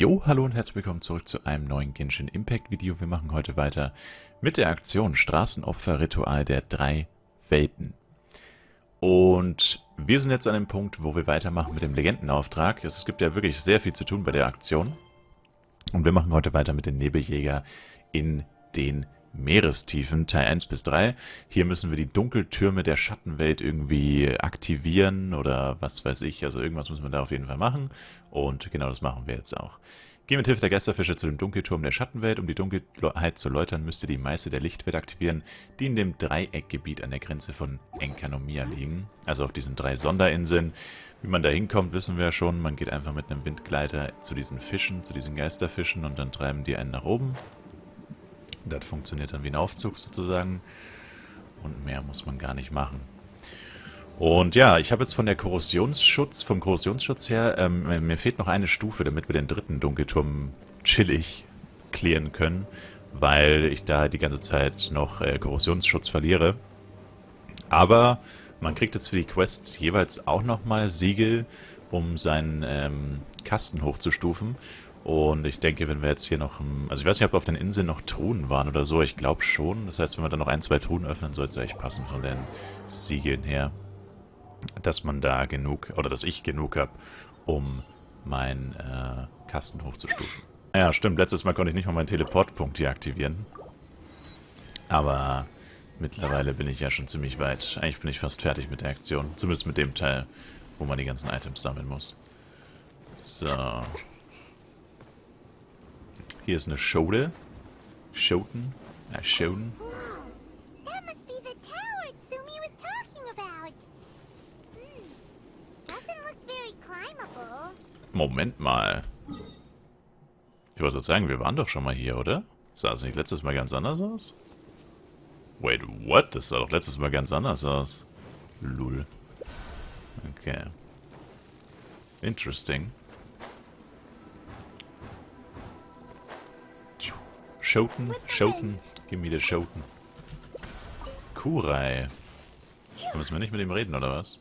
Jo, hallo und herzlich willkommen zurück zu einem neuen Genshin Impact Video. Wir machen heute weiter mit der Aktion Straßenopferritual der drei Welten. Und wir sind jetzt an dem Punkt, wo wir weitermachen mit dem Legendenauftrag. Es gibt ja wirklich sehr viel zu tun bei der Aktion. Und wir machen heute weiter mit dem Nebeljäger in den Meerestiefen, Teil 1 bis 3. Hier müssen wir die Dunkeltürme der Schattenwelt irgendwie aktivieren oder was weiß ich. Also irgendwas müssen wir da auf jeden Fall machen. Und genau das machen wir jetzt auch. Geh mit Hilfe der Geisterfische zu dem Dunkelturm der Schattenwelt. Um die Dunkelheit zu läutern, müsst ihr die Meißel der Lichtwelt aktivieren, die in dem Dreieckgebiet an der Grenze von Enkanomia liegen. Also auf diesen 3 Sonderinseln. Wie man da hinkommt, wissen wir ja schon. Man geht einfach mit einem Windgleiter zu diesen Fischen, zu diesen Geisterfischen und dann treiben die einen nach oben. Das funktioniert dann wie ein Aufzug sozusagen. Und mehr muss man gar nicht machen. Und ja, ich habe jetzt vom Korrosionsschutz her, mir fehlt noch eine Stufe, damit wir den dritten Dunkelturm chillig klären können, weil ich da die ganze Zeit noch Korrosionsschutz verliere. Aber man kriegt jetzt für die Quests jeweils auch nochmal Siegel, um seinen Kasten hochzustufen. Und ich denke, wenn wir jetzt hier noch... Also ich weiß nicht, ob auf den Inseln noch Truhen waren oder so. Ich glaube schon. Das heißt, wenn wir dann noch 1, 2 Truhen öffnen, sollte es echt passen von den Siegeln her. Dass man da genug... Oder dass ich genug habe, um meinen Kasten hochzustufen. Ja, stimmt. Letztes Mal konnte ich nicht mal meinen Teleportpunkt hier aktivieren. Aber mittlerweile bin ich ja schon ziemlich weit. Eigentlich bin ich fast fertig mit der Aktion. Zumindest mit dem Teil, wo man die ganzen Items sammeln muss. So... Hier ist eine Schode. Schoten. Ja, Schoten. Moment mal. Ich wollte sagen, wir waren doch schon mal hier, oder? Sah es nicht letztes Mal ganz anders aus? Wait, what? Das sah doch letztes Mal ganz anders aus. Lul. Okay. Interesting. Schoten, gib mir die Schoten. Kurai. Da müssen wir nicht mit ihm reden, oder was?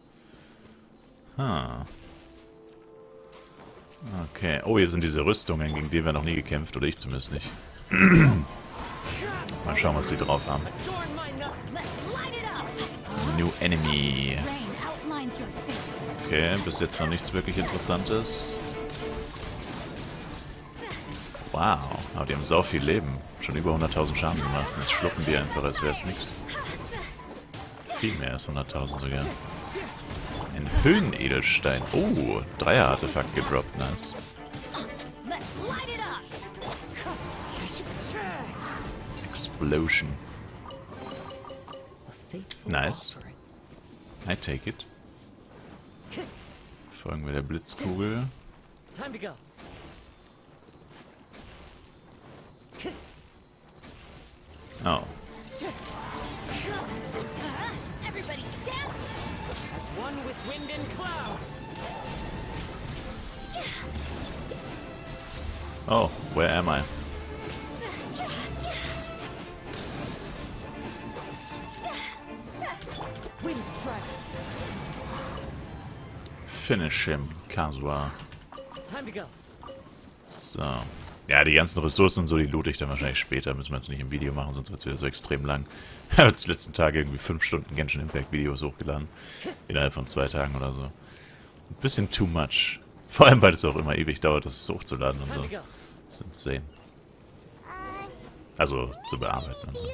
Okay. Oh, hier sind diese Rüstungen, gegen die wir noch nie gekämpft, oder ich zumindest nicht. Mal schauen, was sie drauf haben. New Enemy. Okay, bis jetzt noch nichts wirklich Interessantes. Wow, aber die haben sau viel Leben. Schon über 100.000 Schaden gemacht. Und jetzt schlucken die einfach, als wäre es nichts. Viel mehr als 100.000 sogar. Ein Höhenedelstein. Oh, Dreier-Artefakt gedroppt. Nice. Explosion. Nice. I take it. Folgen wir der Blitzkugel. Oh. Oh, where am I? Finish him, Kasua. So. Ja, die ganzen Ressourcen und so, die loot ich dann wahrscheinlich später. Müssen wir jetzt nicht im Video machen, sonst wird es wieder so extrem lang. Ich habe jetzt die letzten Tage irgendwie 5 Stunden Genshin Impact Videos hochgeladen. Innerhalb von 2 Tagen oder so. Ein bisschen too much. Vor allem, weil es auch immer ewig dauert, das hochzuladen und so. Das ist insane. Also, zu bearbeiten und so.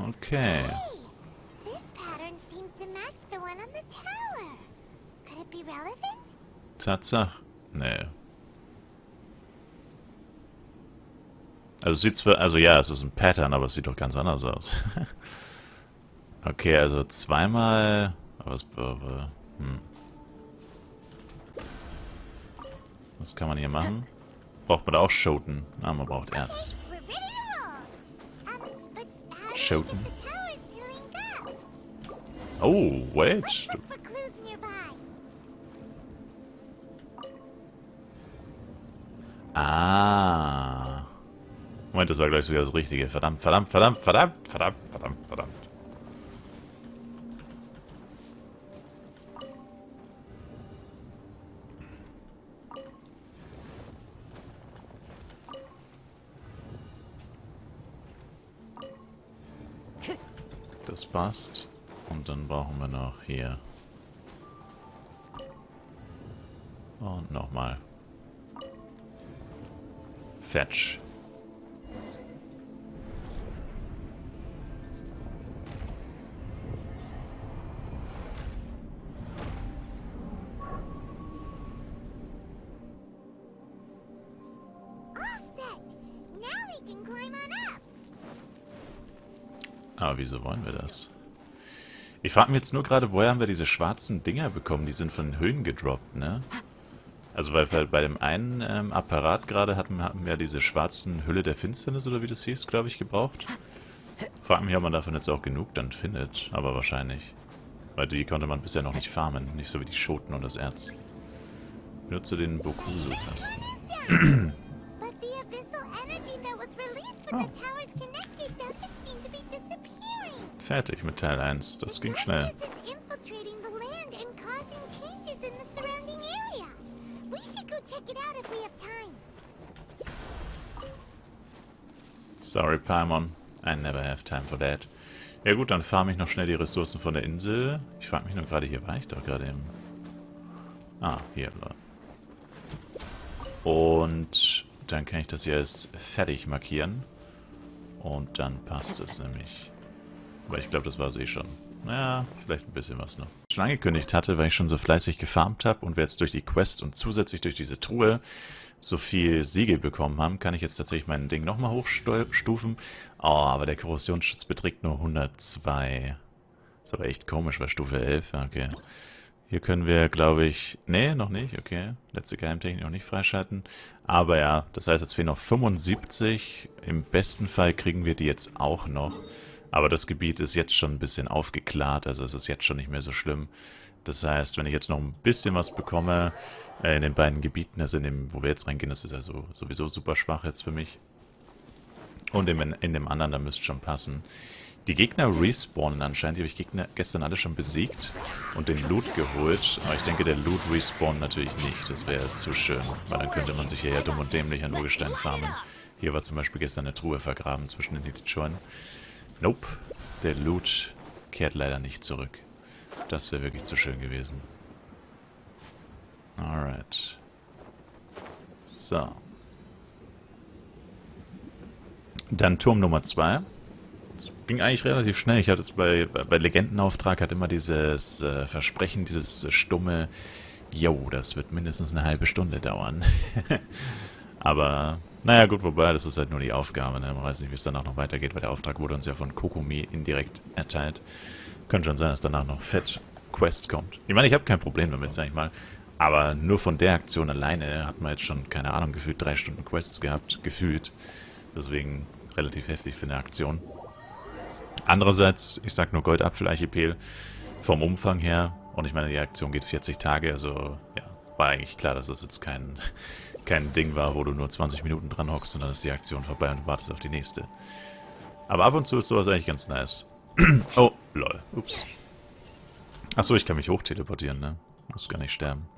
Okay. Tatsache? Nee. Also es sieht zwar, also ja, es ist ein Pattern, aber es sieht doch ganz anders aus. Okay, also zweimal... Was kann man hier machen? Braucht man da auch Schoten? Ah, man braucht Erz. Schoten? Oh, wait. Ah. Moment, das war gleich sogar das Richtige. Verdammt. Das passt. Und dann brauchen wir noch hier. Und nochmal. Fetch. Aber wieso wollen wir das? Ich frage mich jetzt nur gerade, woher haben wir diese schwarzen Dinger bekommen? Die sind von den Höhen gedroppt, ne? Also weil bei dem einen Apparat gerade hatten wir diese schwarzen Hülle der Finsternis, oder wie das hieß, glaube ich, gebraucht. Frag mich, ob man davon jetzt auch genug dann findet, aber wahrscheinlich. Weil die konnte man bisher noch nicht farmen, nicht so wie die Schoten und das Erz. Benutze den Bokusu-Tasten. Oh. Fertig mit Teil 1. Das ging schnell. Sorry, Paimon. I never have time for that. Ja gut, dann farme ich noch schnell die Ressourcen von der Insel. Ich frage mich nur gerade, hier war ich doch gerade eben. Ah, hier. Und dann kann ich das hier als fertig markieren. Und dann passt es nämlich. Aber ich glaube, das war es eh schon. Naja, vielleicht ein bisschen was noch. Schon angekündigt hatte, weil ich schon so fleißig gefarmt habe und wir jetzt durch die Quest und zusätzlich durch diese Truhe so viel Siegel bekommen haben, kann ich jetzt tatsächlich mein Ding nochmal hochstufen. Oh, aber der Korrosionsschutz beträgt nur 102. Ist aber echt komisch, weil Stufe 11, okay. Hier können wir, glaube ich... Nee, noch nicht, okay. Letzte Geheimtechnik noch nicht freischalten. Aber ja, das heißt, jetzt fehlen noch 75. Im besten Fall kriegen wir die jetzt auch noch. Aber das Gebiet ist jetzt schon ein bisschen aufgeklärt, also es ist jetzt schon nicht mehr so schlimm. Das heißt, wenn ich jetzt noch ein bisschen was bekomme in den beiden Gebieten, also in dem, wo wir jetzt reingehen, das ist also sowieso super schwach jetzt für mich. Und in dem anderen, da müsste schon passen. Die Gegner respawnen anscheinend, die habe ich gestern alle schon besiegt und den Loot geholt. Aber ich denke, der Loot respawnt natürlich nicht, das wäre zu schön, weil dann könnte man sich hier ja dumm und dämlich an Urgestein farmen. Hier war zum Beispiel gestern eine Truhe vergraben zwischen den Editoren. Nope, der Loot kehrt leider nicht zurück. Das wäre wirklich zu schön gewesen. Alright. So. Dann Turm Nummer 2. Das ging eigentlich relativ schnell. Ich hatte es bei Legendenauftrag hat immer dieses Versprechen, dieses stumme, yo, das wird mindestens eine halbe Stunde dauern. Aber, naja gut, wobei, das ist halt nur die Aufgabe, ne? Man weiß nicht, wie es danach noch weitergeht, weil der Auftrag wurde uns ja von Kokomi indirekt erteilt. Könnte schon sein, dass danach noch Fett Quest kommt. Ich meine, ich habe kein Problem damit, sag ich mal. Aber nur von der Aktion alleine hat man jetzt schon, keine Ahnung, gefühlt 3 Stunden Quests gehabt. Gefühlt. Deswegen relativ heftig für eine Aktion. Andererseits, ich sag nur Goldapfel-Archipel, vom Umfang her, und ich meine, die Aktion geht 40 Tage, also ja, war eigentlich klar, dass das jetzt kein Ding war, wo du nur 20 Minuten dran hockst und dann ist die Aktion vorbei und du wartest auf die nächste. Aber ab und zu ist sowas eigentlich ganz nice. Oh, lol, ups. Achso, ich kann mich hochteleportieren, ne? Muss gar nicht sterben.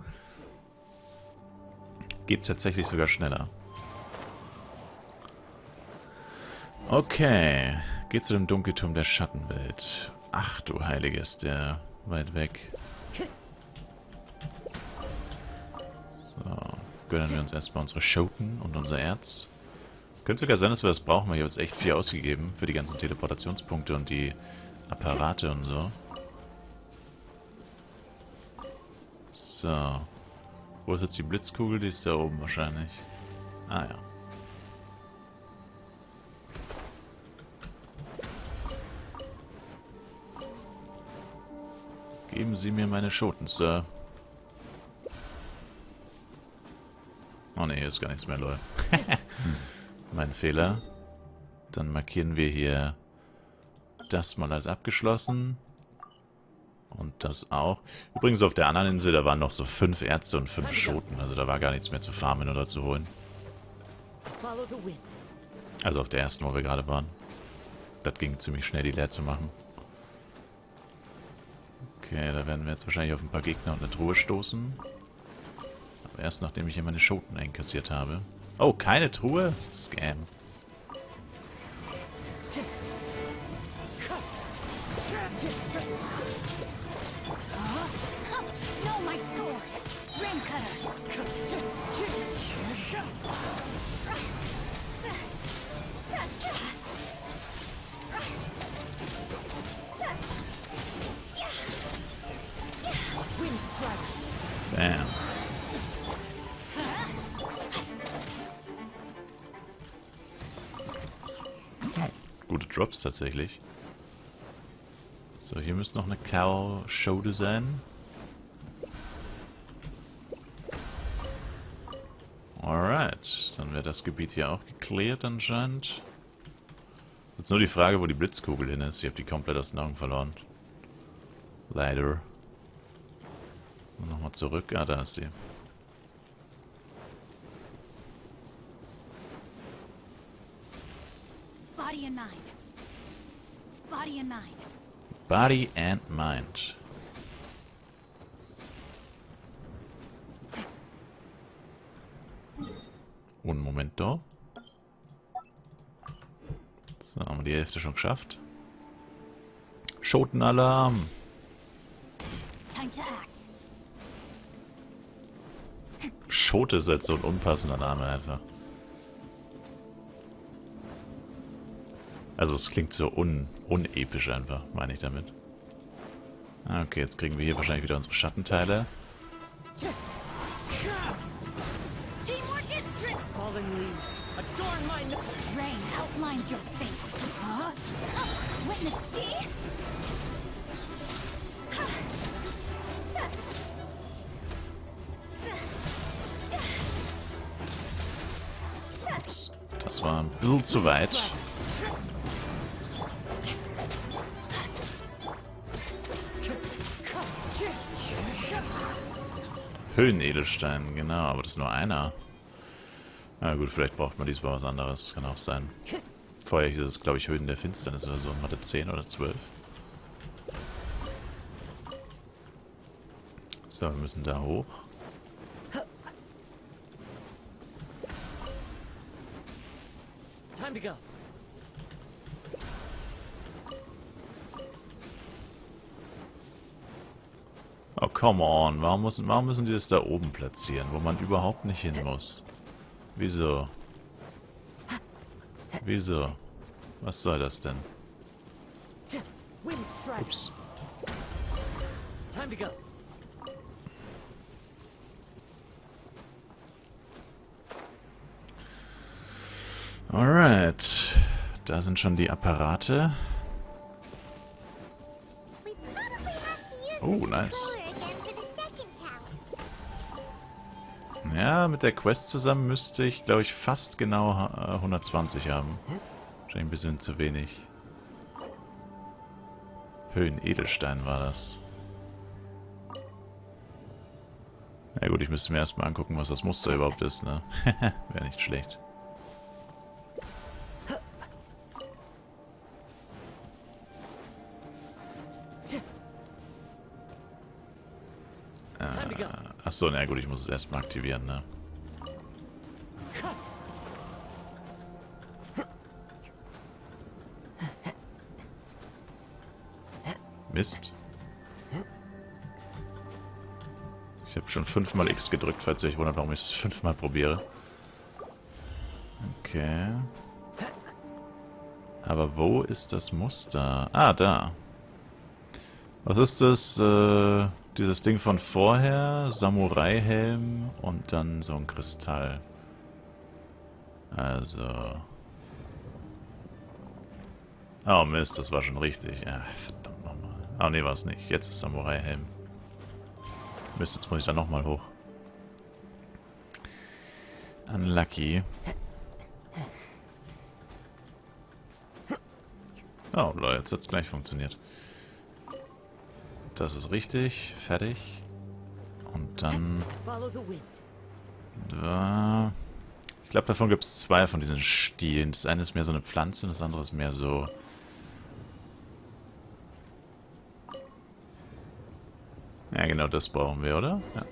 Geht tatsächlich sogar schneller. Okay, geht zu dem Dunkelturm der Schattenwelt. Ach du Heiliges, der weit weg. So, gönnen wir uns erstmal unsere Schoten und unser Erz. Könnte sogar sein, dass wir das brauchen, weil ich habe jetzt echt viel ausgegeben für die ganzen Teleportationspunkte und die Apparate und so. So. Wo ist jetzt die Blitzkugel? Die ist da oben wahrscheinlich. Ah ja. Geben Sie mir meine Schoten, Sir. Oh ne, hier ist gar nichts mehr, lol. Mein Fehler. Dann markieren wir hier das mal als abgeschlossen. Und das auch. Übrigens auf der anderen Insel, da waren noch so 5 Ärzte und 5 Schoten. Also da war gar nichts mehr zu farmen oder zu holen. Also auf der ersten, wo wir gerade waren. Das ging ziemlich schnell, die leer zu machen. Okay, da werden wir jetzt wahrscheinlich auf ein paar Gegner und eine Truhe stoßen. Aber erst nachdem ich hier meine Schoten einkassiert habe. Oh, keine Truhe? Scam. No, my sword! Ring cutter! Wind strike! Bam. Gute Drops tatsächlich. So, hier müsste noch eine Cow-Schode sein. Alright, dann wäre das Gebiet hier auch geklärt anscheinend. Jetzt nur die Frage, wo die Blitzkugel hin ist. Ich habe die komplett aus den Augen verloren. Leider. Nochmal zurück. Ah, da ist sie. Body and mind. Body and mind. Body and Mind. Un momento. So, haben wir die Hälfte schon geschafft. Schotenalarm! Time to act. Schote ist jetzt so ein unpassender Name einfach. Also es klingt so unepisch einfach, meine ich damit. Ah, okay, jetzt kriegen wir hier wahrscheinlich wieder unsere Schattenteile. Teamwork is strict. Fallen leaves. Adorn my rain outlines your fate. Witness see? Ups, das war ein bisschen zu weit. Höhenedelstein, genau, aber das ist nur einer. Na gut, vielleicht braucht man diesmal was anderes, kann auch sein. Vorher hieß es, glaube ich, Höhen der Finsternis oder so, Mathe 10 oder 12. So, wir müssen da hoch. Time to go. Oh, come on. Warum müssen die das da oben platzieren, wo man überhaupt nicht hin muss? Wieso? Wieso? Was soll das denn? Wind strike. Ups. Time to go. Alright. Da sind schon die Apparate. Oh, nice. Ja, mit der Quest zusammen müsste ich, glaube ich, fast genau 120 haben. Wahrscheinlich ein bisschen zu wenig. Höhenedelstein war das. Ja gut, ich müsste mir erstmal angucken, was das Muster überhaupt ist, ne? Wäre nicht schlecht. Achso, na gut, ich muss es erstmal aktivieren, ne? Mist. Ich habe schon 5-mal X gedrückt, falls ihr euch wundert, warum ich es 5-mal probiere. Okay. Aber wo ist das Muster? Ah, da. Was ist das? Dieses Ding von vorher, Samurai-Helm und dann so ein Kristall. Also... Oh Mist, das war schon richtig. Ja, verdammt nochmal. Ah ne, war es nicht. Jetzt ist Samurai-Helm. Mist, jetzt muss ich da nochmal hoch. Unlucky. Oh Leute, jetzt hat es gleich funktioniert. Das ist richtig. Fertig. Und dann... Da... Ich glaube, davon gibt es 2 von diesen Stielen. Das eine ist mehr so eine Pflanze und das andere ist mehr so... Ja, genau, das brauchen wir, oder? Ja.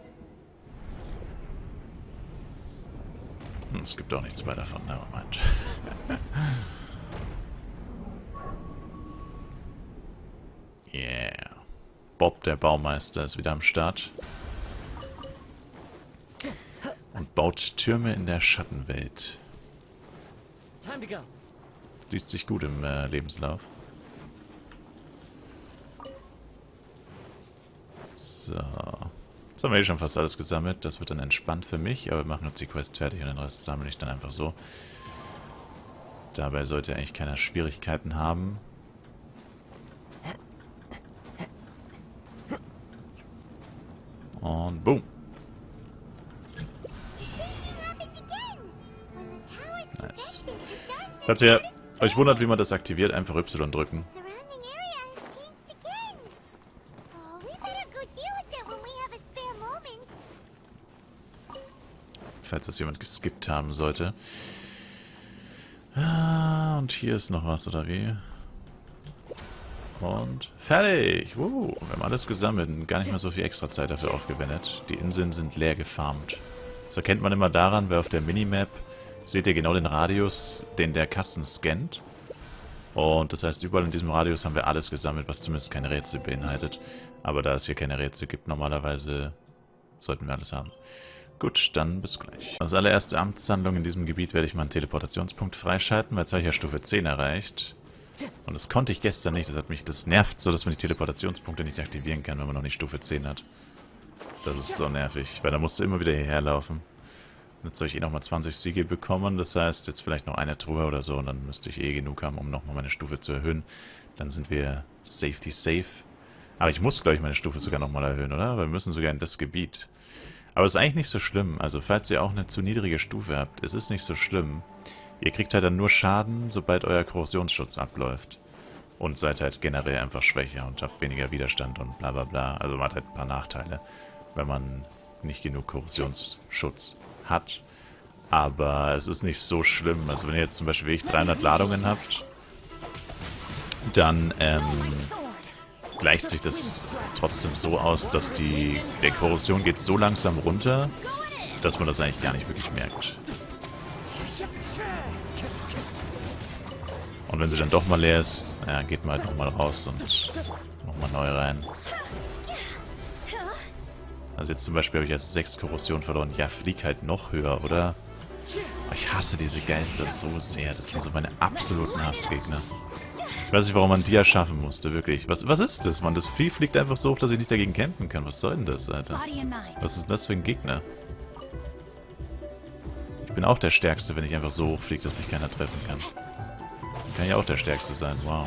Es gibt auch nicht 2 davon, nevermind. Ja. Bob, der Baumeister, ist wieder am Start. Und baut Türme in der Schattenwelt. Time to go. Liest sich gut im Lebenslauf. So. Jetzt haben wir schon fast alles gesammelt. Das wird dann entspannt für mich, aber wir machen jetzt die Quest fertig und den Rest sammle ich dann einfach so. Dabei sollte eigentlich keiner Schwierigkeiten haben. Und boom. Nice. Falls ihr euch wundert, wie man das aktiviert, einfach Y drücken. Falls das jemand geskippt haben sollte. Ah, und hier ist noch was, oder wie? Und fertig! Wir haben alles gesammelt und gar nicht mehr so viel extra Zeit dafür aufgewendet. Die Inseln sind leer gefarmt. Das erkennt man immer daran, weil auf der Minimap seht ihr genau den Radius, den der Kasten scannt. Und das heißt, überall in diesem Radius haben wir alles gesammelt, was zumindest keine Rätsel beinhaltet. Aber da es hier keine Rätsel gibt, normalerweise sollten wir alles haben. Gut, dann bis gleich. Als allererste Amtshandlung in diesem Gebiet werde ich mal einen Teleportationspunkt freischalten, weil jetzt habe ich ja Stufe 10 erreicht. Und das konnte ich gestern nicht, das nervt so, dass man die Teleportationspunkte nicht aktivieren kann, wenn man noch nicht Stufe 10 hat. Das ist so nervig, weil da musst du immer wieder hierher laufen. Und jetzt soll ich eh nochmal 20 Siegel bekommen, das heißt jetzt vielleicht noch eine Truhe oder so und dann müsste ich eh genug haben, um nochmal meine Stufe zu erhöhen. Dann sind wir safety safe. Aber ich muss, glaube ich, meine Stufe sogar nochmal erhöhen, oder? Weil wir müssen sogar in das Gebiet. Aber es ist eigentlich nicht so schlimm. Also falls ihr auch eine zu niedrige Stufe habt, es ist nicht so schlimm. Ihr kriegt halt dann nur Schaden, sobald euer Korrosionsschutz abläuft. Und seid halt generell einfach schwächer und habt weniger Widerstand und bla bla bla. Also man hat halt ein paar Nachteile, wenn man nicht genug Korrosionsschutz hat. Aber es ist nicht so schlimm. Also wenn ihr jetzt zum Beispiel wirklich 300 Ladungen habt, dann gleicht sich das trotzdem so aus, dass der Korrosion geht so langsam runter, dass man das eigentlich gar nicht wirklich merkt. Und wenn sie dann doch mal leer ist, ja, geht man halt nochmal raus und nochmal neu rein. Also jetzt zum Beispiel habe ich erst 6 Korrosion verloren. Ja, flieg halt noch höher, oder? Ich hasse diese Geister so sehr. Das sind so meine absoluten Hassgegner. Ich weiß nicht, warum man die erschaffen musste, wirklich. Was ist das, Mann? Das Vieh fliegt einfach so hoch, dass ich nicht dagegen kämpfen kann. Was soll denn das, Alter? Was ist das für ein Gegner? Ich bin auch der Stärkste, wenn ich einfach so hoch fliege, dass mich keiner treffen kann. Kann ja auch der Stärkste sein, wow.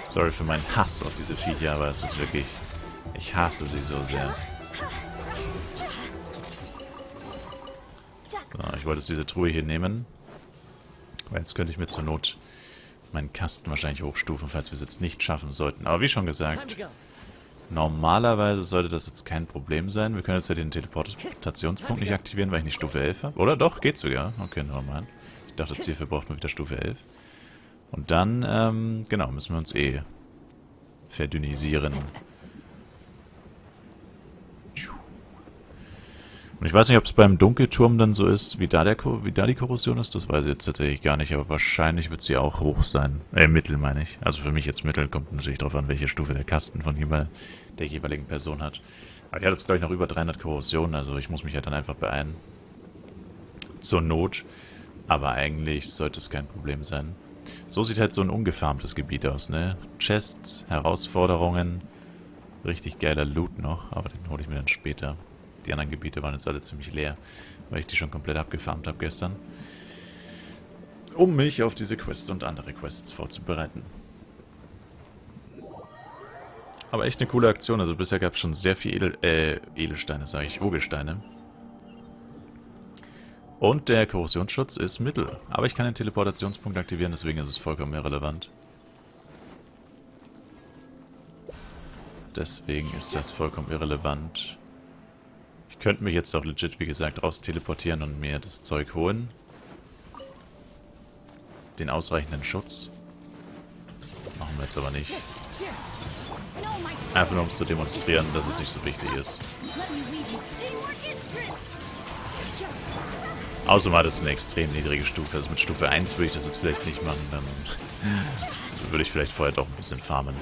Sorry für meinen Hass auf diese Viecher, aber es ist wirklich... Ich hasse sie so sehr. So, ich wollte jetzt diese Truhe hier nehmen. Weil jetzt könnte ich mir zur Not meinen Kasten wahrscheinlich hochstufen, falls wir es jetzt nicht schaffen sollten. Aber wie schon gesagt, normalerweise sollte das jetzt kein Problem sein. Wir können jetzt ja den Teleportationspunkt nicht aktivieren, weil ich nicht Stufe 11 habe. Oder doch, geht sogar. Okay, normal. Ich dachte, jetzt hierfür braucht man wieder Stufe 11. Und dann, genau, müssen wir uns eh verdünnisieren. Und ich weiß nicht, ob es beim Dunkelturm dann so ist, wie da die Korrosion ist. Das weiß ich jetzt tatsächlich gar nicht, aber wahrscheinlich wird sie auch hoch sein. Mittel meine ich. Also für mich jetzt Mittel, kommt natürlich darauf an, welche Stufe der Kasten von der jeweiligen Person hat. Aber ich hatte jetzt, glaube ich, noch über 300 Korrosion, also ich muss mich ja dann einfach beeilen. Zur Not. Aber eigentlich sollte es kein Problem sein. So sieht halt so ein ungefarmtes Gebiet aus, ne? Chests, Herausforderungen, richtig geiler Loot noch, aber den hole ich mir dann später. Die anderen Gebiete waren jetzt alle ziemlich leer, weil ich die schon komplett abgefarmt habe gestern. Um mich auf diese Quest und andere Quests vorzubereiten. Aber echt eine coole Aktion, also bisher gab es schon sehr viel Edelsteine, sage ich, Urgesteine. Und der Korrosionsschutz ist Mittel. Aber ich kann den Teleportationspunkt aktivieren, deswegen ist es vollkommen irrelevant. Deswegen ist das vollkommen irrelevant. Ich könnte mich jetzt auch legit, wie gesagt, raus teleportieren und mir das Zeug holen. Den ausreichenden Schutz. Machen wir jetzt aber nicht. Einfach nur um es zu demonstrieren, dass es nicht so wichtig ist. Außerdem hat es eine extrem niedrige Stufe. Also mit Stufe 1 würde ich das jetzt vielleicht nicht machen. Dann würde ich vielleicht vorher doch ein bisschen farmen.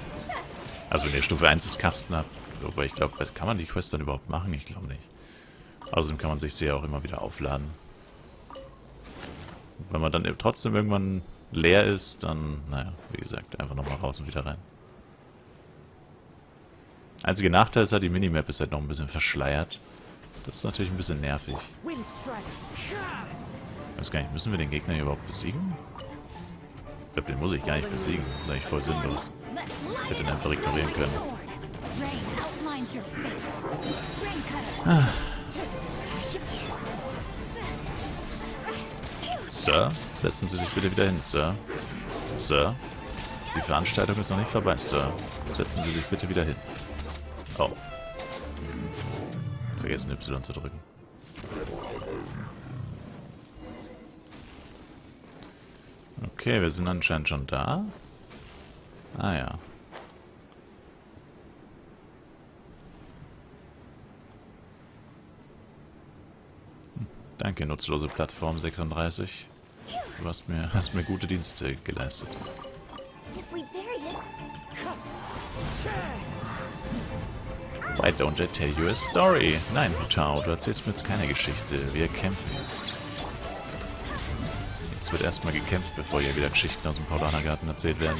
Also wenn ihr Stufe 1 des Kasten habt. Wobei ich glaube, kann man die Quest dann überhaupt machen? Ich glaube nicht. Außerdem kann man sich sie ja auch immer wieder aufladen. Wenn man dann trotzdem irgendwann leer ist, dann, naja, wie gesagt, einfach nochmal raus und wieder rein. Einziger Nachteil ist halt, die Minimap ist halt noch ein bisschen verschleiert. Das ist natürlich ein bisschen nervig. Ich weiß gar nicht, müssen wir den Gegner hier überhaupt besiegen? Ich glaube, den muss ich gar nicht besiegen. Das ist eigentlich voll sinnlos. Ich hätte den einfach ignorieren können. Ah. Sir, setzen Sie sich bitte wieder hin, Sir. Sir, die Veranstaltung ist noch nicht vorbei, Sir. Setzen Sie sich bitte wieder hin. Oh. Vergessen Y zu drücken. Okay, wir sind anscheinend schon da. Ah ja. Danke, nutzlose Plattform 36. Du hast mir gute Dienste geleistet. Why don't I tell you a story? Nein, Hutao, du erzählst mir jetzt keine Geschichte. Wir kämpfen jetzt. Jetzt wird erstmal gekämpft, bevor hier wieder Geschichten aus dem Paulanergarten erzählt werden.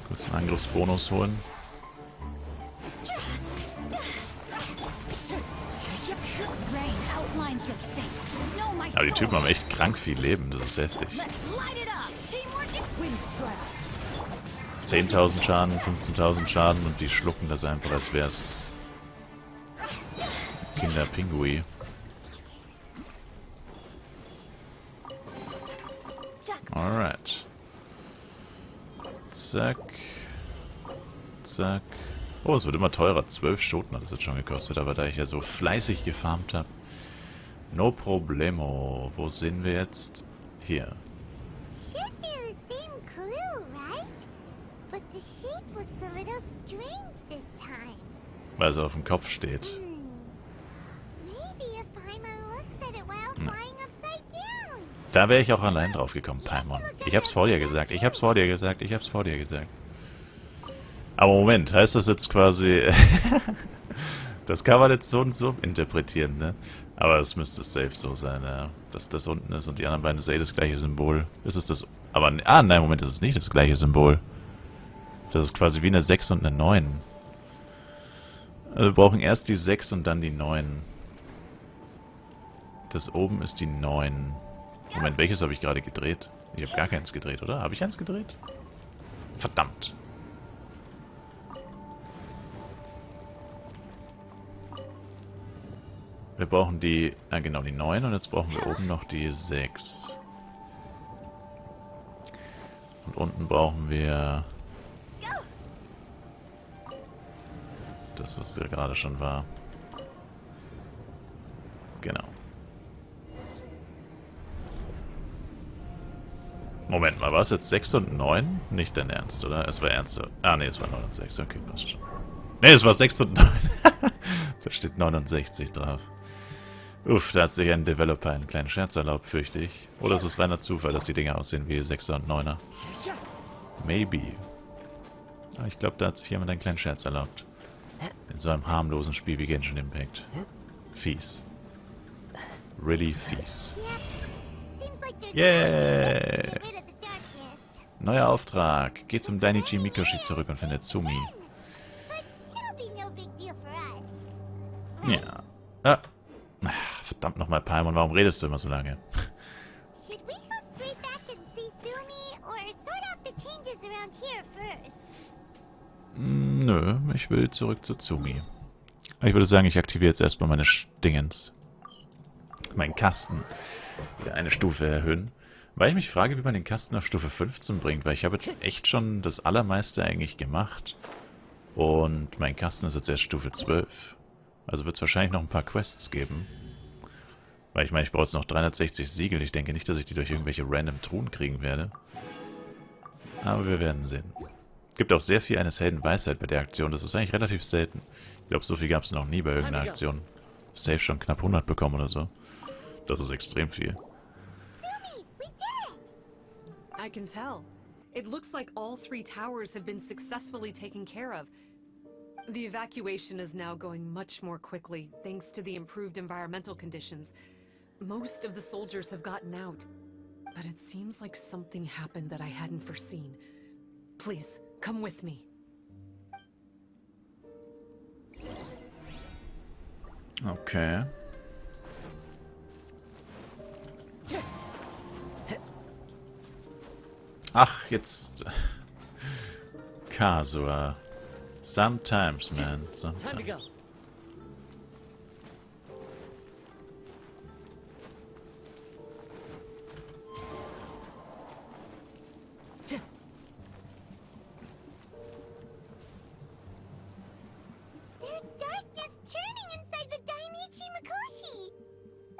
Kurz einen Angriffsbonus holen. Aber die Typen haben echt krank viel Leben, das ist heftig. 10.000 Schaden, 15.000 Schaden und die schlucken das einfach, als wäre es Kinderpingui. Alright. Zack. Zack. Oh, es wird immer teurer. 12 Schoten hat es jetzt schon gekostet, aber da ich ja so fleißig gefarmt habe. No problemo. Wo sind wir jetzt? Hier. Weil es auf dem Kopf steht. Da wäre ich auch allein drauf gekommen, Paimon. Ich hab's vor dir gesagt, ich hab's vor dir gesagt, ich hab's vor dir gesagt. Aber Moment, heißt das jetzt quasi... Das kann man jetzt so und so interpretieren, ne? Aber es müsste safe so sein, ja. Dass das unten ist und die anderen beiden ist das gleiche Symbol. Ist es das... Aber... Ah, nein, Moment, das ist nicht das gleiche Symbol. Das ist quasi wie eine 6 und eine 9. Also wir brauchen erst die 6 und dann die 9. Das oben ist die 9. Moment, welches habe ich gerade gedreht? Ich habe gar keins gedreht, oder? Habe ich eins gedreht? Verdammt. Wir brauchen die... genau, die 9 und jetzt brauchen wir oben noch die 6. Und unten brauchen wir... Das, was da gerade schon war. Genau. Moment mal, war es jetzt 6 und 9? Nicht dein Ernst, oder? Es war ernster. Ah, ne, es war 9 und 6. Okay, passt schon. Ne, es war 6 und 9. Da steht 69 drauf. Uff, da hat sich ein Developer einen kleinen Scherz erlaubt, fürchte ich. Oder ist es reiner Zufall, dass die Dinger aussehen wie 6er und 9er? Maybe. Aber ich glaube, da hat sich jemand einen kleinen Scherz erlaubt. In so einem harmlosen Spiel wie Genshin Impact. Fies. Really fies. Yeah! Neuer Auftrag. Geh zum Dainichi Mikoshi zurück und finde Tsumi. Ja. Ah. Verdammt nochmal, Paimon, warum redest du immer so lange? Nö, ich will zurück zu Tsumi. Ich würde sagen, ich aktiviere jetzt erstmal meine Dingens. Meinen Kasten. Wieder eine Stufe erhöhen. Weil ich mich frage, wie man den Kasten auf Stufe 15 bringt, weil ich habe jetzt echt schon das Allermeiste eigentlich gemacht. Und mein Kasten ist jetzt erst Stufe 12. Also wird es wahrscheinlich noch ein paar Quests geben. Weil ich meine, ich brauche jetzt noch 360 Siegel. Ich denke nicht, dass ich die durch irgendwelche random Truhen kriegen werde. Aber wir werden sehen. Gibt auch sehr viel eines Helden Weisheit bei der Aktion. Das ist eigentlich relativ selten. Ich glaube, so viel gab es noch nie bei irgendeiner Aktion. Safe schon knapp 100 bekommen oder so. Das ist extrem viel. Sumi, we did it! I can tell. It looks like all 3 towers have been successfully taken care of. The evacuation is now going much more quickly, thanks to the improved environmental conditions. Most of the soldiers have gotten out. But it seems like something happened that I hadn't foreseen. Please, come with me. Okay. Ach, jetzt... Kasua. Sometimes, man. Time to go. Sometimes. There's darkness churning inside the Dainichi Mikoshi!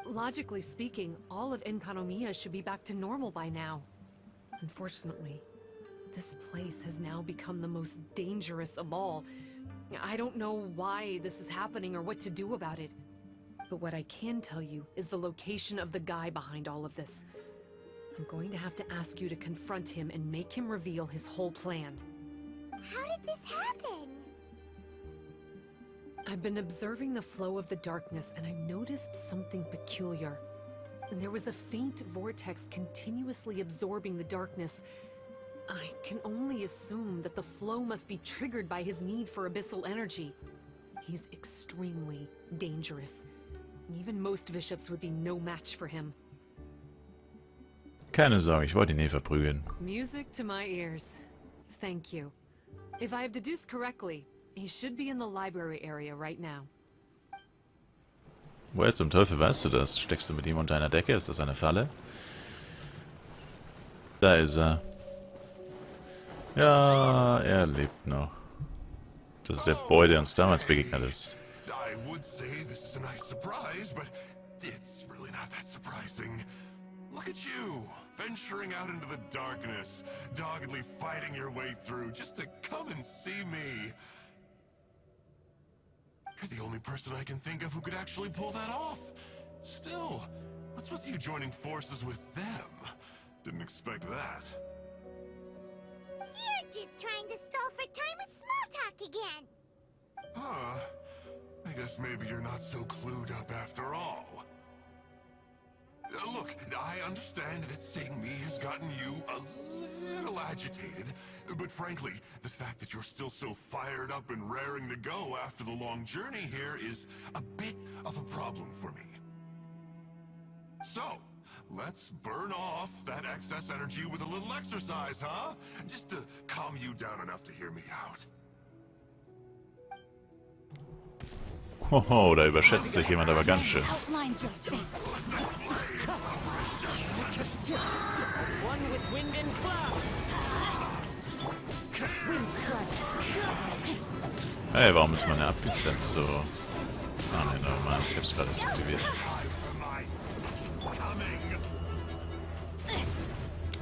Logically speaking, all of Enkanomiya should be back to normal by now. Unfortunately, this place has now become the most dangerous of all. I don't know why this is happening or what to do about it. But what I can tell you is the location of the guy behind all of this. I'm going to have to ask you to confront him and make him reveal his whole plan. How did this happen? I've been observing the flow of the darkness and I noticed something peculiar. There was a faint vortex continuously absorbing the darkness. I can only assume that the flow must be triggered by his need for abyssal energy. He's extremely dangerous. Even most bishops would be no match for him. Keine Sorge, ich wollte ihn eh verprügeln. Music to my ears. Thank you. If I have deduced correctly, he should be in the library area right now. Woher zum Teufel weißt du das? Steckst du mit ihm unter einer Decke? Ist das eine Falle? Da ist er. Ja, er lebt noch. Das ist der Boy, der uns damals begegnet ist. I would say this is a nice surprise, but it's really not that surprising. Look at you, venturing out into the darkness, doggedly fighting your way through just to come and see me. You're the only person I can think of who could actually pull that off. Still, what's with you joining forces with them? Didn't expect that. You're just trying to stall for time with small talk again! Huh. I guess maybe you're not so clued up after all. Look, I understand that seeing me has gotten you a little agitated, but frankly, the fact that you're still so fired up and raring to go after the long journey here is a bit of a problem for me. So, let's burn off that excess energy with a little exercise, huh? Just to calm you down enough to hear me out. Hoho, da überschätzt sich jemand aber ganz schön. Outlines your fate. As one with wind and cloud. Wind strike. Hey, warum ist meine abgesetzt so? Ah ne, normal, ich hab's gerade erst aktiviert.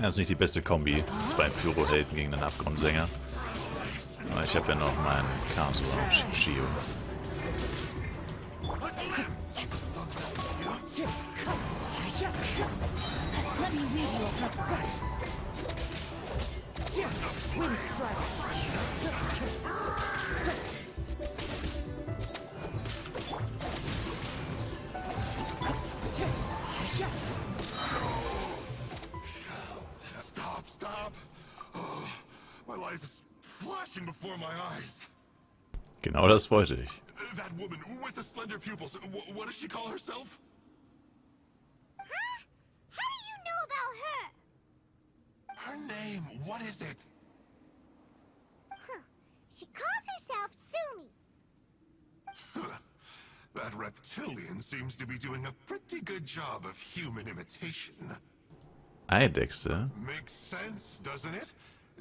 Ja, ist nicht die beste Kombi. 2 Pyro-Helden gegen einen Abgrundsänger. Aber ich habe ja noch meinen Kasua und Shio. Let me read you a blood. Wind strike. Stop! Oh, my life is flashing before my eyes. Genau das wollte ich. That woman with the slender pupils, what does she call herself? Huh? How do you know about her? Her name, what is it? Huh. She calls herself Sumi. That reptilian seems to be doing a pretty good job of human imitation. Eidechse? Makes sense, doesn't it?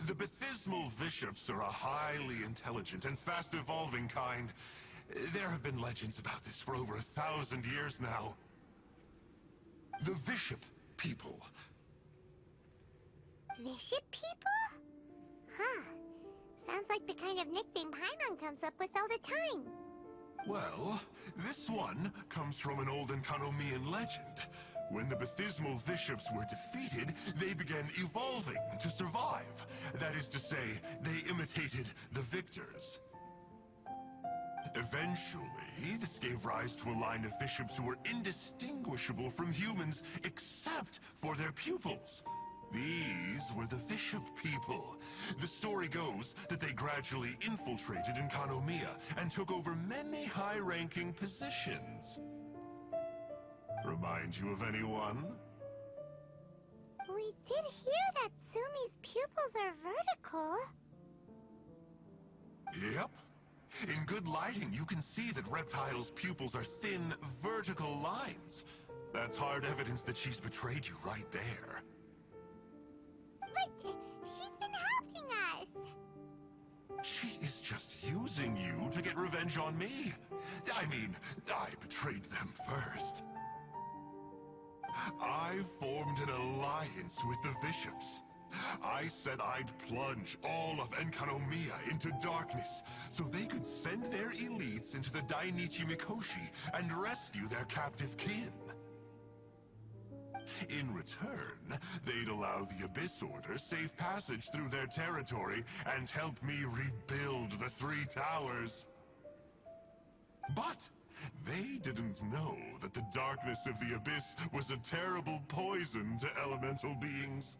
The Bathismal bishops are a highly intelligent and fast-evolving kind. There have been legends about this for over 1,000 years now. The bishop people. Bishop people? Huh. Sounds like the kind of nickname Paimon comes up with all the time. Well, this one comes from an old Enkanomian legend. When the Bathismal bishops were defeated, they began evolving to survive. That is to say, they imitated the victors. Eventually, this gave rise to a line of bishops who were indistinguishable from humans except for their pupils. These were the bishop people. The story goes that they gradually infiltrated Enkanomiya and took over many high-ranking positions. Remind you of anyone? We did hear that Tsumi's pupils are vertical. Yep. In good lighting, you can see that Reptile's pupils are thin, vertical lines. That's hard evidence that she's betrayed you right there. But she's been helping us. She is just using you to get revenge on me. I mean, I betrayed them first. I formed an alliance with the bishops. I said I'd plunge all of Enkanomiya into darkness so they could send their elites into the Dainichi Mikoshi and rescue their captive kin. In return, they'd allow the Abyss Order safe passage through their territory and help me rebuild the Three Towers. But they didn't know that the darkness of the Abyss was a terrible poison to elemental beings.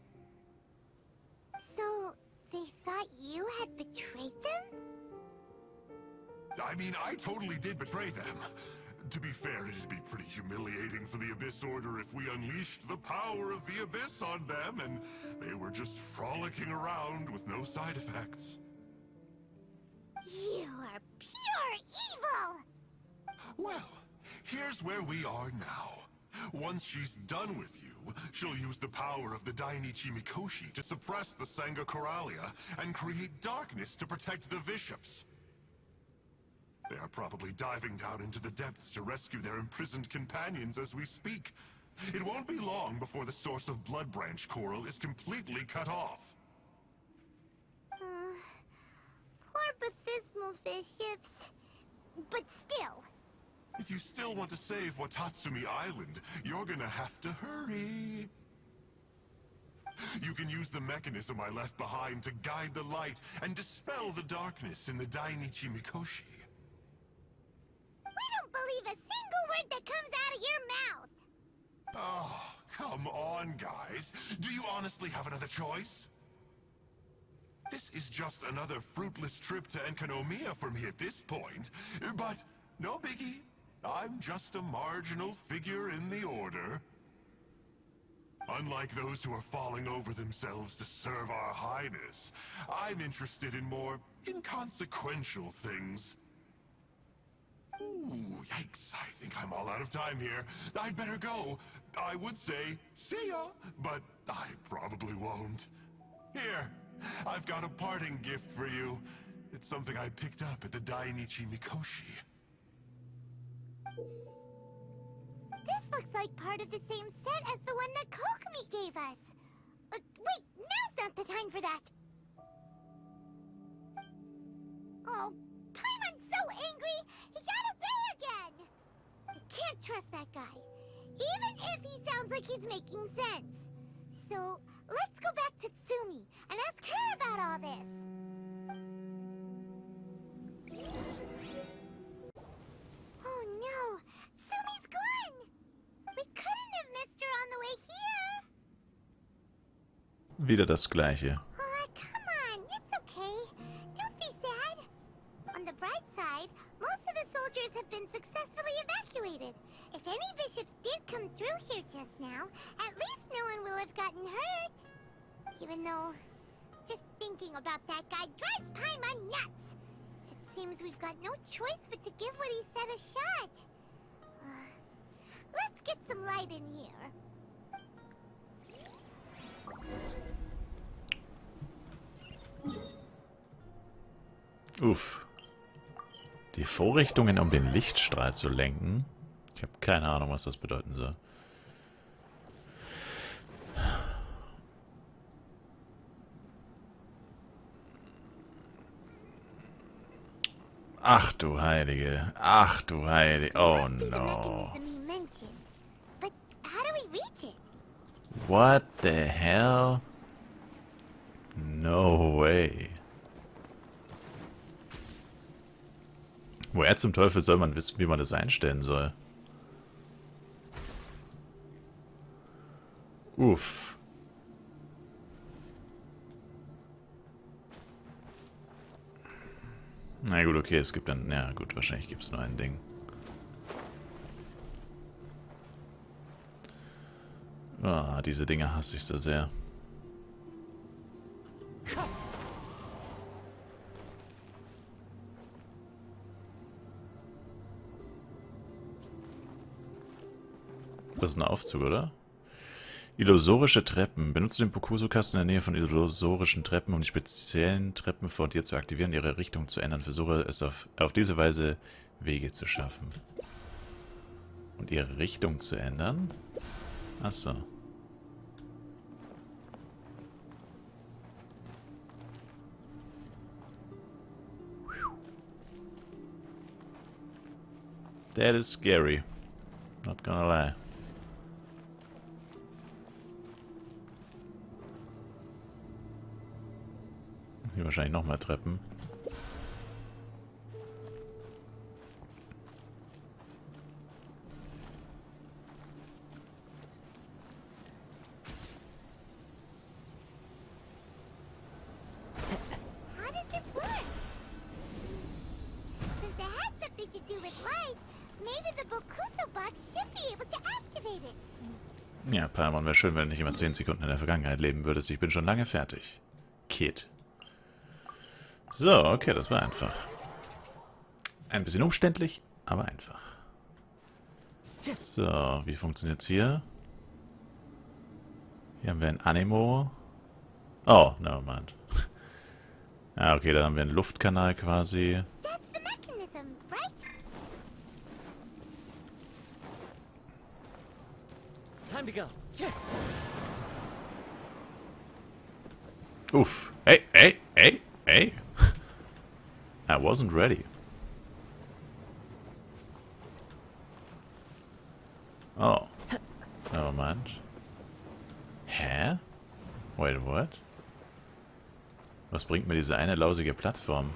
So, they thought you had betrayed them? I mean, I totally did betray them. To be fair, it'd be pretty humiliating for the Abyss Order if we unleashed the power of the Abyss on them and they were just frolicking around with no side effects. You are pure evil! Well, here's where we are now. Once she's done with you, she'll use the power of the Dainichi Mikoshi to suppress the Sangha Coralia and create darkness to protect the bishops. They are probably diving down into the depths to rescue their imprisoned companions as we speak. It won't be long before the source of Blood Branch Coral is completely cut off. Poor Bathismal bishops. But still. If you still want to save Watatsumi Island, you're gonna have to hurry. You can use the mechanism I left behind to guide the light and dispel the darkness in the Dainichi Mikoshi. We don't believe a single word that comes out of your mouth! Oh, come on, guys. Do you honestly have another choice? This is just another fruitless trip to Enkanomiya for me at this point, but no biggie. I'm just a marginal figure in the order. Unlike those who are falling over themselves to serve our highness, I'm interested in more inconsequential things. Ooh, yikes. I think I'm all out of time here. I'd better go. I would say, see ya, but I probably won't. Here, I've got a parting gift for you. It's something I picked up at the Dainichi Mikoshi. This looks like part of the same set as the one that Kokomi gave us. Wait, now's not the time for that. Oh, Paimon's so angry, he got away again. I can't trust that guy, even if he sounds like he's making sense. So, let's go back to Tsumi and ask her about all this. Oh no, Tsumi's gone! We couldn't have missed her on the way here. Wieder das Gleiche. Come on, it's okay. Don't be sad. On the bright side, most of the soldiers have been successfully evacuated. If any bishops did come through here just now, at least no one will have gotten hurt. Even though, just thinking about that guy drives Paimon nuts. It seems we've got no choice but to give what he said a shot. Let's get some light in here. Uff. Die Vorrichtungen, um den Lichtstrahl zu lenken. Ich habe keine Ahnung, was das bedeuten soll. Ach du Heilige. Ach du Heilige. Oh Must be the no. mechanism he mentioned. But how do we reach it? What the hell? No way. Woher zum Teufel soll man wissen, wie man das einstellen soll? Uff. Na gut, okay, es gibt dann... Ja gut, wahrscheinlich gibt es nur ein Ding. Ah, diese Dinge hasse ich so sehr. Das ist ein Aufzug, oder? Illusorische Treppen. Benutze den Bokuso-Kasten in der Nähe von illusorischen Treppen, um die speziellen Treppen vor dir zu aktivieren, ihre Richtung zu ändern. Versuche es auf diese Weise Wege zu schaffen. Und ihre Richtung zu ändern? Achso. That is scary. Not gonna lie. Hier wahrscheinlich nochmal Treppen. How does it work? Since it has something to do with light, maybe the Bokuso box should be able to activate it. Ja, Paimon, wäre schön, wenn du nicht immer 10 Sekunden in der Vergangenheit leben würdest. Ich bin schon lange fertig. Kid. So, okay, das war einfach. Ein bisschen umständlich, aber einfach. So, wie funktioniert's hier? Hier haben wir ein Anemo. Oh, nevermind. Ja, okay, dann haben wir einen Luftkanal quasi. That's the mechanism, right? Time to go. Uff. Hey, hey, hey, hey. I wasn't ready. Oh. Nevermind. Hä? Wait, what? Was bringt mir diese eine lausige Plattform?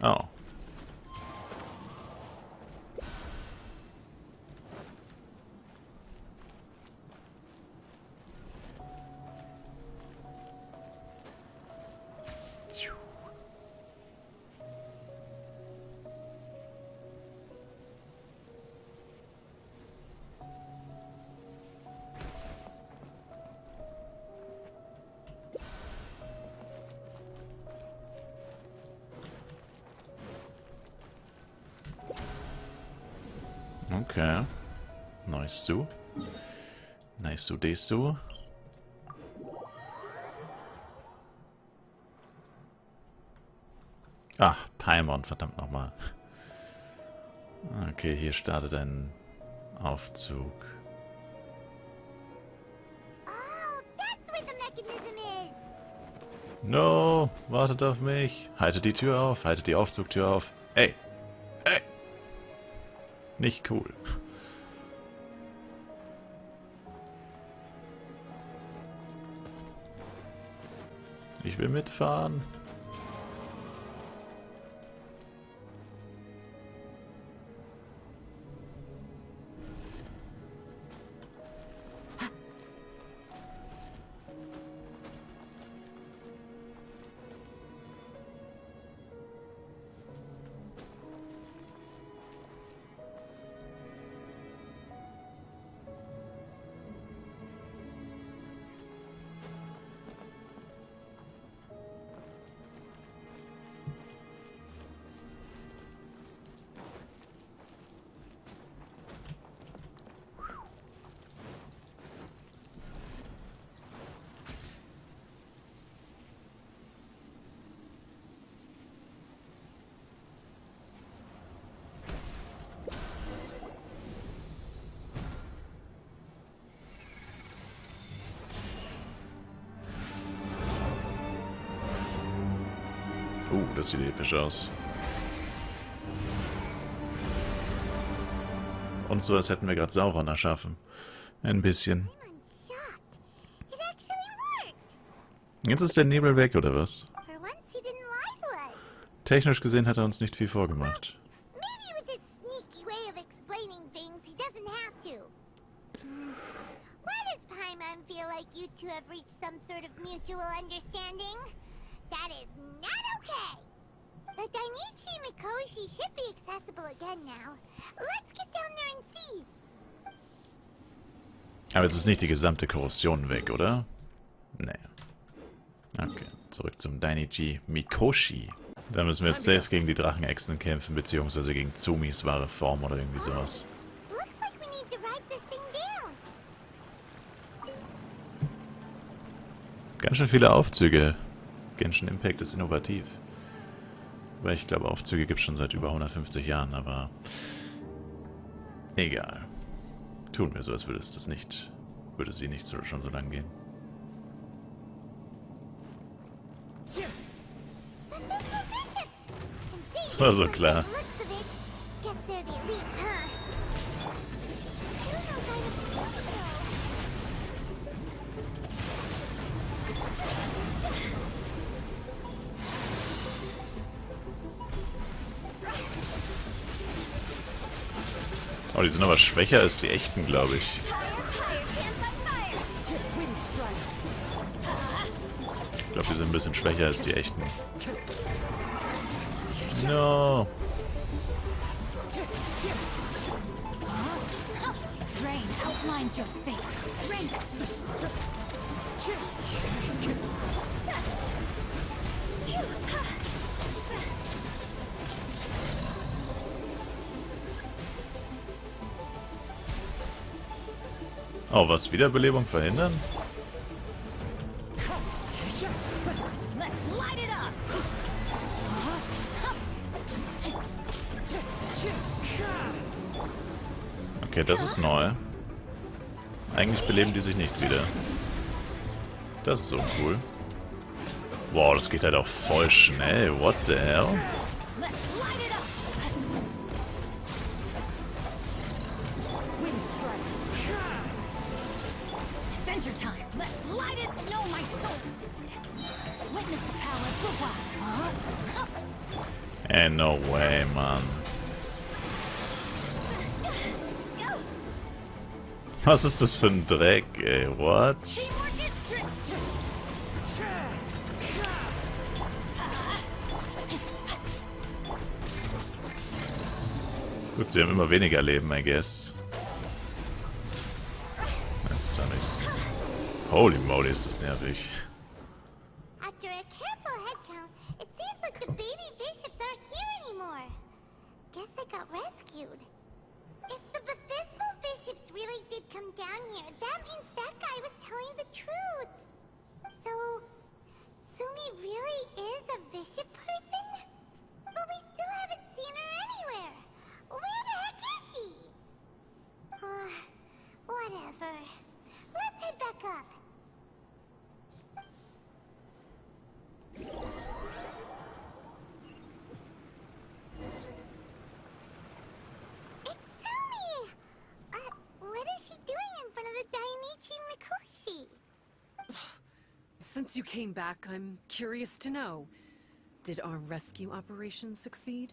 Oh. Okay. Nice so. Nice so, des so. Ach, Paimon, verdammt nochmal. Okay, hier startet ein Aufzug. Oh, that's where the mechanism is. No, wartet auf mich. Haltet die Tür auf, haltet die Aufzugtür auf. Ey, ey. Nicht cool. Ich will mitfahren. das sieht episch aus. Und so, als hätten wir gerade Sauron erschaffen. Ein bisschen. I'm shocked. It actually worked. Jetzt ist der Nebel weg, oder was? For once, he didn't lie to us. Technisch gesehen hat er uns nicht viel vorgemacht. Maybe with his sneaky way of explaining things, he doesn't have to. Why does Paimon feel like you two have reached some sort of mutual understanding? That is not okay. The Dainichi Mikoshi should be accessible again now. Let's get down there and see. Aber jetzt ist nicht die gesamte Korrosion weg, oder? Nee. Okay, zurück zum Dainichi Mikoshi. Da müssen wir jetzt safe gegen die Drachenechsen kämpfen, beziehungsweise gegen Zumis wahre Form oder irgendwie sowas. Looks like we need to write this thing down. Ganz schön viele Aufzüge. Genshin Impact ist innovativ. Weil ich glaube, Aufzüge gibt es schon seit über 150 Jahren, aber egal. Tun wir so, als würde es das nicht, würde sie nicht so, schon so lang gehen. Das war so klar. Oh, die sind aber schwächer als die echten, glaube ich. Ich glaube, die sind ein bisschen schwächer als die echten. No. Rain outlines your fate. Rain. Oh, was? Wiederbelebung verhindern? Let's light it up. Okay, das ist neu. Eigentlich beleben die sich nicht wieder. Das ist uncool. Wow, das geht halt auch voll schnell. What the hell? Let's light it up. Adventure time. Let's light it. Know my soul. Witness the power of the wild. Ain't no way, Mann. Was ist das für ein Dreck, ey? What? Teamwork is trick. Gut, sie haben immer weniger Leben, I guess. Jetzt da nichts. Holy moly, ist das nervig. After a careful head count, it seems like the baby bishops aren't here anymore. Guess they got rescued. If the baptismal bishops really did come down here, that means that guy was telling the truth. So, Sumi really is a bishop person? But we still haven't seen her anywhere. Where the heck is she? Whatever. Let's head back up. It's Sumi! What is she doing in front of the Dainichi Mikoshi? Since you came back, I'm curious to know. Did our rescue operation succeed?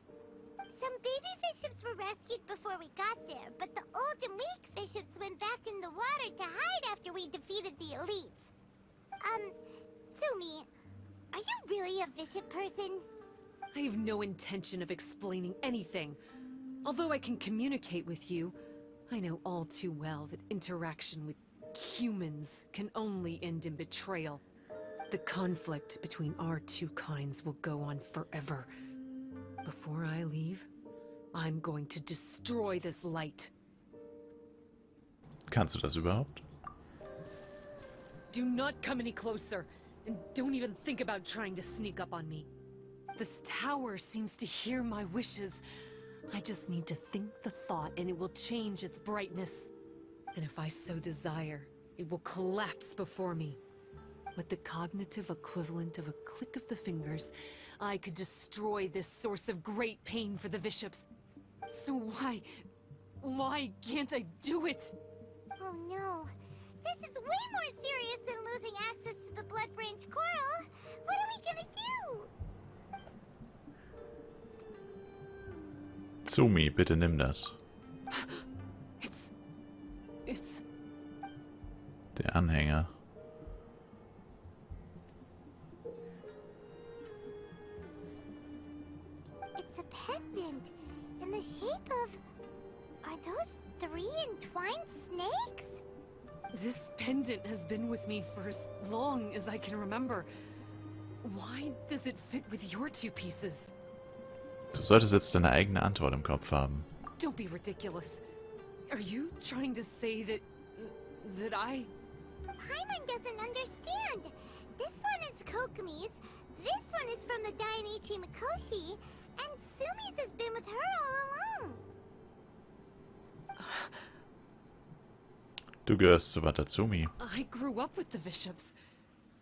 Some baby bishops were rescued before we got there, but the old and weak bishops went back in the water to hide after we defeated the elites. Sumi, are you really a bishop person? I have no intention of explaining anything. Although I can communicate with you, I know all too well that interaction with humans can only end in betrayal. The conflict between our two kinds will go on forever. Before I leave, I'm going to destroy this light. Kannst du das überhaupt? Do not come any closer, and don't even think about trying to sneak up on me. This tower seems to hear my wishes. I just need to think the thought and it will change its brightness. And if I so desire, it will collapse before me. With the cognitive equivalent of a click of the fingers, I could destroy this source of great pain for the bishops. So why can't I do it? Oh no. This is way more serious than losing access to the Blood Branch Coral. What are we gonna do? Tsumi, bitte nimm das. It's... Der Anhänger. It's a pendant in the shape of... Are those 3 entwined snakes? This pendant has been with me for as long as I can remember. Why does it fit with your 2 pieces? Du solltest jetzt deine eigene Antwort im Kopf haben. Don't be ridiculous. Are you trying to say that I... Paimon doesn't understand. This one is Kokomi's, this one is from the Dainichi Mikoshi, and Sumi's has been with her all along. Du gehörst zu Watatsumi. I grew up with the bishops.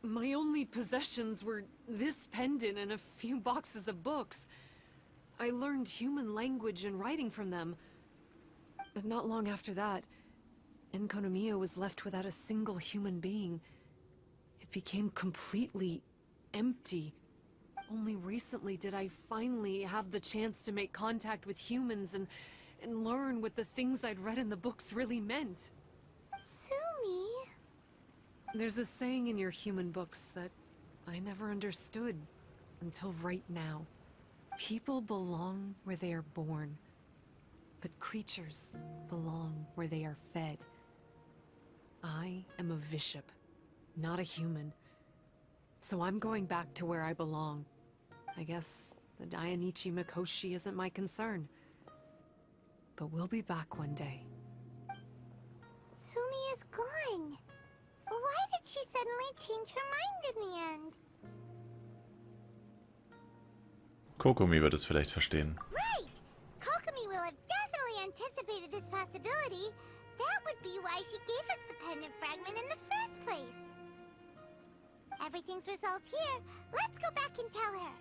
My only possessions were this pendant and a few boxes of books. I learned human language and writing from them. But not long after that, Enkonomiya was left without a single human being. It became completely empty. Only recently did I finally have the chance to make contact with humans and learn what the things I'd read in the books really meant. Sumi? There's a saying in your human books that I never understood until right now. People belong where they are born, but creatures belong where they are fed. I am a bishop, not a human. So I'm going back to where I belong. I guess the Dainichi Mikoshi isn't my concern. But we'll be back one day. Sumi is gone. Why did she suddenly change her mind in the end? Kokomi wird es vielleicht verstehen. Right! Kokomi will have definitely anticipated this possibility. That would be why she gave us the pendant fragment in the first place. Everything's resolved here. Let's go back and tell her.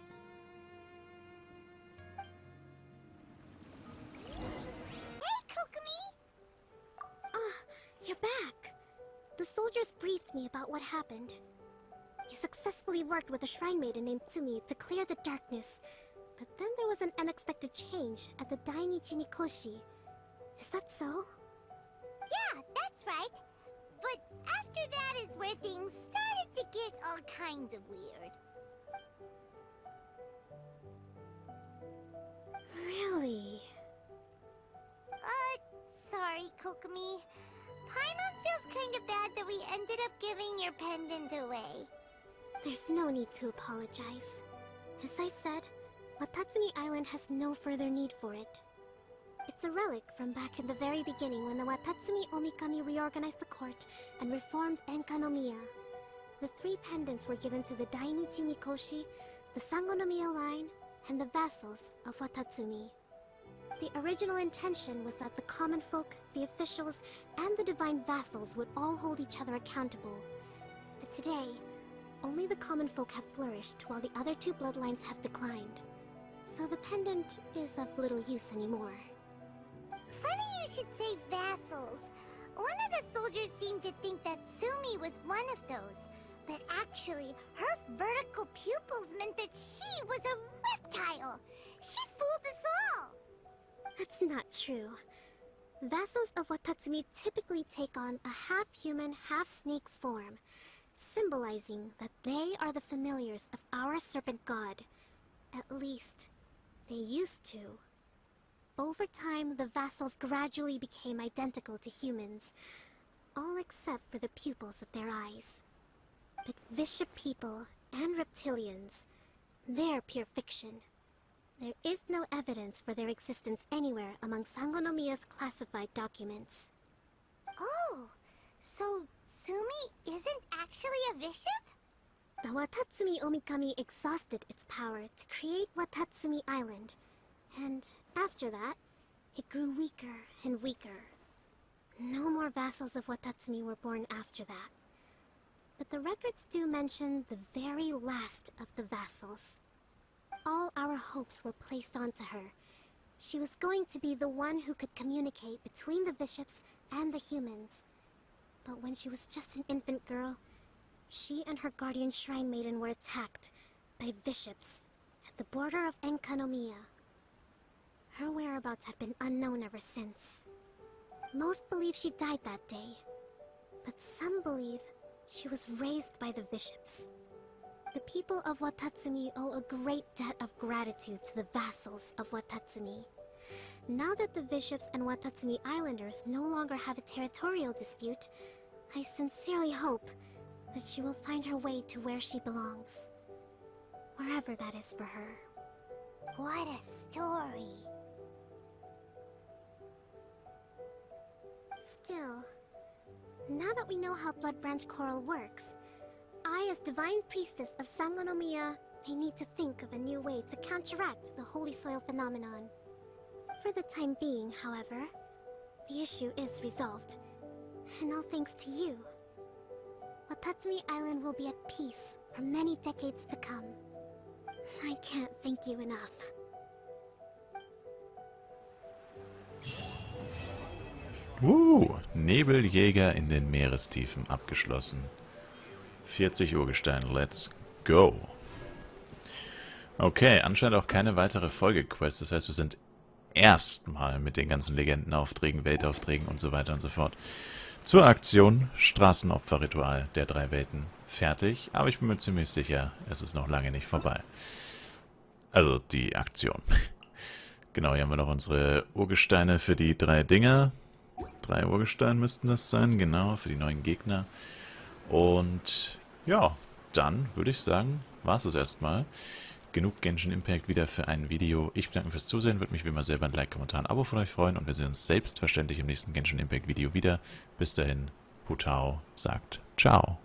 Hey, Kokomi! You're back. The soldiers briefed me about what happened. You successfully worked with a shrine maiden named Tsumi to clear the darkness. But then there was an unexpected change at the Dainichi Mikoshi. Is that so? Yeah, that's right. But after that is where things started to get all kinds of weird. Really? Sorry, Kokomi. Paimon feels kind of bad that we ended up giving your pendant away. There's no need to apologize. As I said, Watatsumi Island has no further need for it. It's a relic from back in the very beginning when the Watatsumi Omikami reorganized the court and reformed Enkanomiya. The 3 pendants were given to the Dainichi Mikoshi, the Sangonomiya line, and the vassals of Watatsumi. The original intention was that the common folk, the officials, and the divine vassals would all hold each other accountable. But today, only the common folk have flourished while the other 2 bloodlines have declined. So the pendant is of little use anymore. Funny you should say vassals. One of the soldiers seemed to think that Sumi was one of those. But actually, her vertical pupils meant that she was a reptile. She fooled us all. That's not true. Vassals of Watatsumi typically take on a half-human, half-snake form, symbolizing that they are the familiars of our serpent god. At least, they used to. Over time, the vassals gradually became identical to humans, all except for the pupils of their eyes. But bishop people and reptilians, they're pure fiction. There is no evidence for their existence anywhere among Sangonomiya's classified documents. Oh, so Sumi isn't actually a bishop? The Watatsumi Omikami exhausted its power to create Watatsumi Island, and after that, it grew weaker and weaker. No more vassals of Watatsumi were born after that. but the records do mention the very last of the vassals. All our hopes were placed onto her. She was going to be the one who could communicate between the bishops and the humans. But when she was just an infant girl, she and her guardian shrine maiden were attacked by bishops at the border of Enkanomiya. Her whereabouts have been unknown ever since. Most believe she died that day, but some believe she was raised by the bishops. The people of Watatsumi owe a great debt of gratitude to the vassals of Watatsumi. Now that the bishops and Watatsumi Islanders no longer have a territorial dispute, I sincerely hope that she will find her way to where she belongs. Wherever that is for her. What a story. Still, now that we know how Blood Branch Coral works, I, as Divine Priestess of Sangonomiya, may need to think of a new way to counteract the Holy Soil phenomenon. For the time being, however, the issue is resolved, and all thanks to you. Watatsumi Island will be at peace for many decades to come. I can't thank you enough. Nebeljäger in den Meerestiefen abgeschlossen. 40 Urgestein, let's go. Okay, anscheinend auch keine weitere Folgequest. Das heißt, wir sind erstmal mit den ganzen Legendenaufträgen, Weltaufträgen und so weiter und so fort zur Aktion Straßenopferritual der drei Welten fertig. Aber ich bin mir ziemlich sicher, es ist noch lange nicht vorbei. Also die Aktion. Genau, hier haben wir noch unsere Urgesteine für die 3 Dinger. 3 Urgesteine müssten das sein, genau, für die neuen Gegner. Und ja, dann würde ich sagen, war es das erstmal. Genug Genshin Impact wieder für ein Video. Ich bedanke mich fürs Zusehen, würde mich wie immer selber ein Like, Kommentar, ein Abo von euch freuen und wir sehen uns selbstverständlich im nächsten Genshin Impact Video wieder. Bis dahin, Hutao sagt ciao.